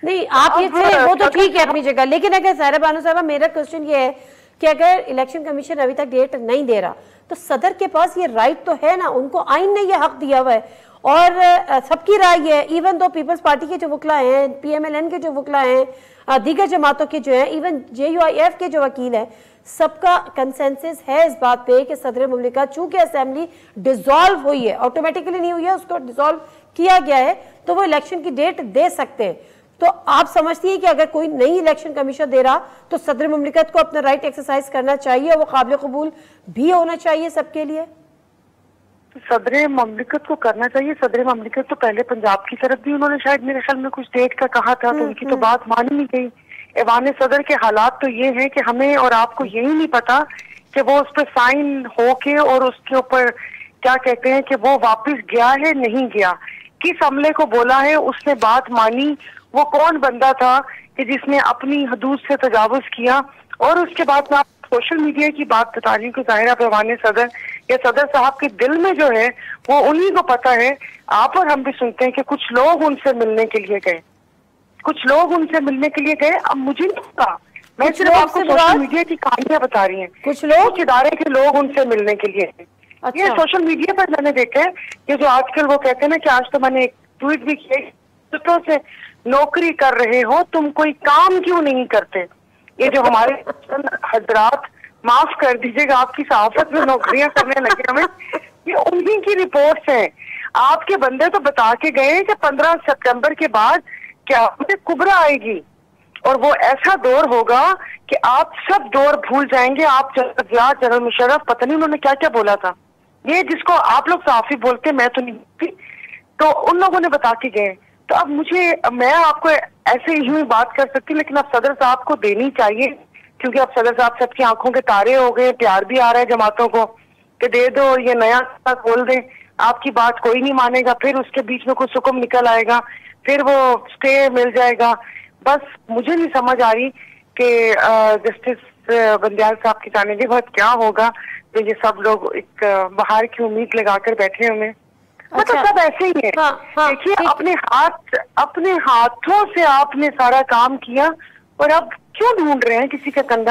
नहीं आप ये थे वो तो ठीक है अपनी जगह, लेकिन अगर साहिरा बानो साहबा मेरा क्वेश्चन ये है कि अगर इलेक्शन कमीशन अभी तक डेट नहीं दे रहा तो सदर के पास ये राइट तो है ना, उनको आइन ने ये हक दिया हुआ है और सबकी राय है, इवन दो पीपल्स पार्टी के जो वकला हैं, PMLN के जो वकला हैं, दीगर जमातों के जो हैं, इवन JUIF के जो वकील हैं, सबका कंसेंसस है इस बात पे कि सदर मुमलिकत चूंकि असेंबली डिसॉल्व हुई है, ऑटोमेटिकली नहीं हुई है, उसको डिसॉल्व किया गया है, तो वो इलेक्शन की डेट दे सकते हैं। तो आप समझती हैं कि अगर कोई नई इलेक्शन कमीशन दे रहा तो सदर मुमलिकत को अपना राइट एक्सरसाइज करना चाहिए और वो काबिल कबूल भी होना चाहिए सबके लिए? सदर ममलिकत को करना चाहिए। सदर ममलिकत तो पहले पंजाब की तरफ भी उन्होंने शायद मेरे ख्याल में कुछ डेट का कहा था, तो उनकी तो बात मानी नहीं गई। ऐवान सदर के हालात तो ये हैं कि हमें और आपको यही नहीं पता कि वो उस पर साइन होके और उसके ऊपर क्या कहते हैं कि वो वापस गया है नहीं गया, किस अमले को बोला है, उसने बात मानी, वो कौन बंदा था कि जिसने अपनी हदूद से तजावुज किया। और उसके बाद में आप सोशल मीडिया की बात बता रही हूँ कि ज़ाहिर पैवान सदर या सदर साहब के दिल में जो है वो उन्हीं को पता है। आप और हम भी सुनते हैं कि कुछ लोग उनसे मिलने के लिए गए, कुछ लोग उनसे मिलने के लिए गए। अब मुझे नहीं पता, मैं सिर्फ आपको सोशल मीडिया की कहानियां बता रही हैं। कुछ इदारे के लोग उनसे मिलने के लिए गए। अच्छा। ये सोशल मीडिया पर मैंने देखा है कि जो आजकल वो कहते हैं ना कि आज तो मैंने एक ट्वीट भी किया से नौकरी कर रहे हो तुम कोई काम क्यों नहीं करते। ये जो हमारे हजरात, माफ कर दीजिएगा, आपकी सहाफत में नौकरियां करने लगे हमें, ये उन्हीं की रिपोर्ट्स हैं। आपके बंदे तो बता के गए कि 15 सितंबर के बाद क्या कुबरा आएगी और वो ऐसा दौर होगा कि आप सब दौर भूल जाएंगे। आप जनरल मुशर्रफ, पता नहीं उन्होंने क्या क्या बोला था, ये जिसको आप लोग साफी बोलते, मैं तो नहीं बोलती, तो उन लोगों ने बता के गए। तो अब मैं आपको ऐसे ही बात कर सकती हूँ, लेकिन अब सदर साहब को देनी चाहिए, क्योंकि अब सदर साहब सबकी आंखों के तारे हो गए, प्यार भी आ रहा है जमातों को कि दे दो और ये नया बोल दें, आपकी बात कोई नहीं मानेगा, फिर उसके बीच में कुछ हुक्म निकल आएगा, फिर वो स्टे मिल जाएगा। बस मुझे नहीं समझ आ रही कि जस्टिस बंदियाल साहब की जाने के बाद क्या होगा। तो ये सब लोग एक बाहर की उम्मीद लगाकर बैठे हुए, मतलब सब ऐसे ही है। देखिए, अपने हाथों से आपने सारा काम किया और अब क्यों ढूंढ रहे हैं किसी का कंधा।